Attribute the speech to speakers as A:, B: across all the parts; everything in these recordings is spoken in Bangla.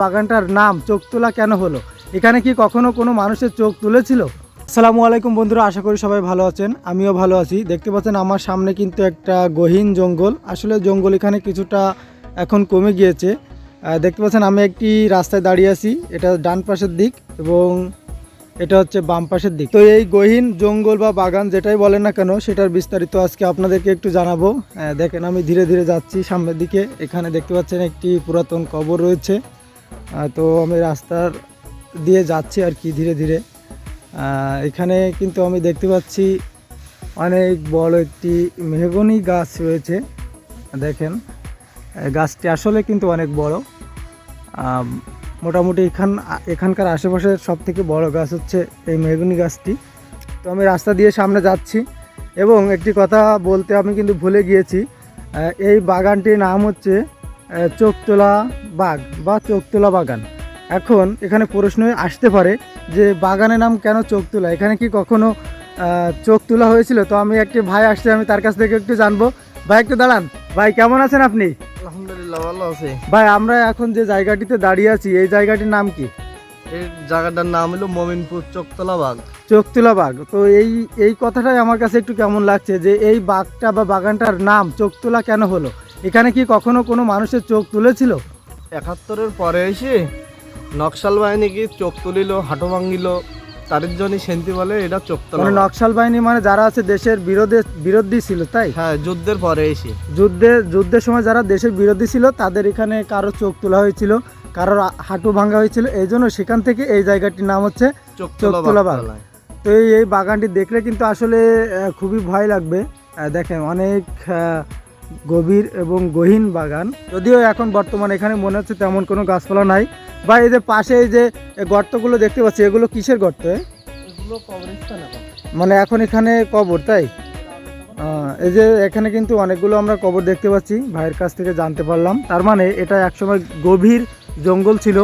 A: বাগানটার নাম চোখতোলা কেন হলো? এখানে কি কখনো কোনো মানুষের চোখ তুলেছিল? আসসালামু আলাইকুম বন্ধুরা, আশা করি সবাই ভালো আছেন। আমিও ভালো আছি। দেখতে পাচ্ছেন আমার সামনে কিন্তু একটা গহীন জঙ্গল। আসলে জঙ্গল এখানে কিছুটা এখন কমে গিয়েছে। দেখতে পাচ্ছেন আমি একটি রাস্তায় দাঁড়িয়ে আছি। এটা ডান পাশের দিক এবং এটা হচ্ছে বাম পাশের দিক। তো এই গহীন জঙ্গল বা বাগান যেটাই বলেন না কেন, সেটার বিস্তারিত আজকে আপনাদেরকে একটু জানাবো। দেখেন আমি ধীরে ধীরে যাচ্ছি সামনের দিকে। এখানে দেখতে পাচ্ছেন একটি পুরাতন কবর রয়েছে। তো আমি রাস্তার দিয়ে যাচ্ছি আর কি ধীরে ধীরে। এখানে কিন্তু আমি দেখতে পাচ্ছি অনেক বড় একটি মেহগনি গাছ রয়েছে। দেখেন গাছটি আসলে কিন্তু অনেক বড়। মোটামুটি এখানকার আশেপাশের সব থেকে বড় গাছ হচ্ছে এই মেহগনি গাছটি। তো আমি রাস্তা দিয়ে সামনে যাচ্ছি এবং একটি কথা বলতে আমি কিন্তু ভুলে গিয়েছি। এই বাগানটির নাম হচ্ছে চোখতোলা বাগ বা চোখতোলা বাগান। এখন এখানে প্রশ্ন আসতে পারে যে বাগানের নাম কেন চোখতোলা? এখানে কি কখনো চোখ তোলা হয়েছিল? তো আমি একটি ভাই আসছে, আমি তার কাছ থেকে একটু জানবো। ভাই একটু দাঁড়ান। ভাই কেমন আছেন আপনি?
B: আলহামদুলিল্লাহ ভালো আছি।
A: ভাই আমরা এখন যে জায়গাটিতে দাঁড়িয়ে আছি, এই জায়গাটির নাম কি?
B: এই জায়গাটার নাম হলো মমিনপুর চোখতলা বাগ।
A: চোখতোলা বাগ। তো এই কথাটাই আমার কাছে একটু কেমন লাগছে যে এই বাগটা বা বাগানটার নাম চোখতোলা কেন হলো? এখানে কি কখনো কোনো মানুষের চোখ তুলেছিল?
B: ৭১-এর পরে এসে নকশাল বাহিনী কি চোখ তুলিল, হাঁটু ভাঙিল, তার জন্যই সেন্তি বলে এটা চোখতলা।
A: মানে নকশাল বাহিনী মানে যারা আছে দেশের বিরোধী ছিল, তাই?
B: হ্যাঁ, যুদ্ধের পরে এসে
A: যুদ্ধের সময় যারা দেশের বিরোধী ছিল তাদের এখানে কারো চোখ তোলা হয়েছিল, কারোর হাঁটু ভাঙা হয়েছিল। এই জন্য সেখান থেকে এই জায়গাটির নাম হচ্ছে চোখতোলা বাগ। তো এই বাগানটি দেখলে কিন্তু আসলে খুবই ভয় লাগবে। দেখেন অনেক গভীর এবং গহীন বাগান। যদিও এখন বর্তমানে এখানে মনে হচ্ছে তেমন কোনো গাছপালা নাই। বা এই যে পাশে এই যে গর্তগুলো দেখতে পাচ্ছি, এগুলো কিসের গর্ত?
B: এগুলো কবরস্থান।
A: মানে এখন এখানে কবর, তাই? এই যে এখানে কিন্তু অনেকগুলো আমরা কবর দেখতে পাচ্ছি, ভাইয়ের কাছ থেকে জানতে পারলাম। তার মানে এটা একসময় গভীর জঙ্গল ছিল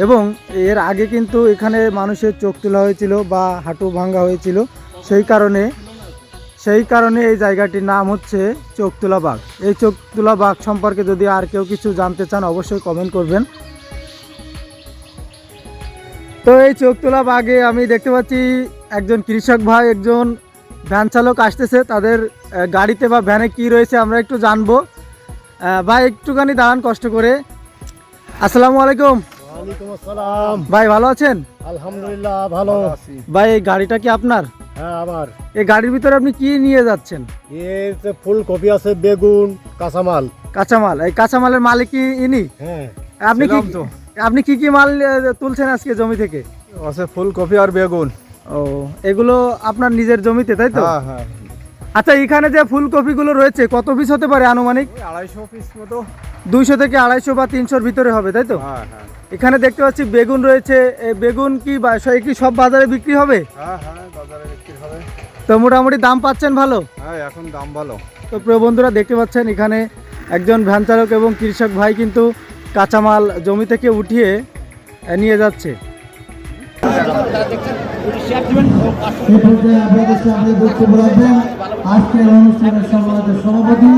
A: এবং এর আগে কিন্তু এখানে মানুষের চোখ তোলা হয়েছিল বা হাঁটু ভাঙা হয়েছিল। সেই কারণে এই জায়গাটির নাম হচ্ছে চোখতোলা বাগ। এই চোখতোলা বাগ সম্পর্কে যদি আর কেউ কিছু জানতে চান অবশ্যই কমেন্ট করবেন। তো এই চোখতোলা বাগে আমি দেখতে পাচ্ছি একজন কৃষক ভাই, একজন ভ্যান চালক আসতেছে। তাদের গাড়িতে বা ভ্যানে কি রয়েছে আমরা একটু জানবো। ভাই একটুখানি দাঁড়ান কষ্ট করে। আসসালামু আলাইকুম।
C: ওয়ালাইকুম আসসালাম।
A: ভাই ভালো আছেন?
C: আলহামদুলিল্লাহ ভালো আছি।
A: ভাই এই গাড়িটা কি আপনার?
C: হ্যাঁ আমার।
A: এই গাড়ির ভিতরে আপনি কি নিয়ে যাচ্ছেন?
C: এর যে ফুলকপি আছে, বেগুন, কাঁচামাল।
A: কাঁচামাল। এই কাঁচামালের মালিক কি ইনি?
C: হ্যাঁ।
A: আপনি কি মাল তুলছেন আজকে জমি থেকে?
B: আছে ফুলকপি আর বেগুন।
A: ও, এগুলো আপনার নিজের জমিতে, তাই তো?
B: হ্যাঁ হ্যাঁ।
A: আচ্ছা, এখানে যে ফুলকপিগুলো রয়েছে কত পিস হতে পারে আনুমানিক?
B: ২৫০ পিস মতো।
A: 200 থেকে 250 বা 300-র ভিতরে হবে, তাই তো?
B: হ্যাঁ হ্যাঁ।
A: এখানে দেখতে পাচ্ছি বেগুন রয়েছে। এই বেগুন কি সব বাজারে বিক্রি হবে?
B: হ্যাঁ হ্যাঁ, বাজারে বিক্রি হবে।
A: তো মোটামুটি দাম পাচ্ছেন ভালো?
B: হ্যাঁ, এখন দাম ভালো।
A: তো প্রিয় বন্ধুরা দেখতে পাচ্ছেন এখানে একজন ভ্যান চালক এবং কৃষক ভাই কিন্তু কাঁচামাল জমি থেকে উঠিয়ে নিয়ে যাচ্ছে।
D: আজকের অনুষ্ঠানের সভাপতি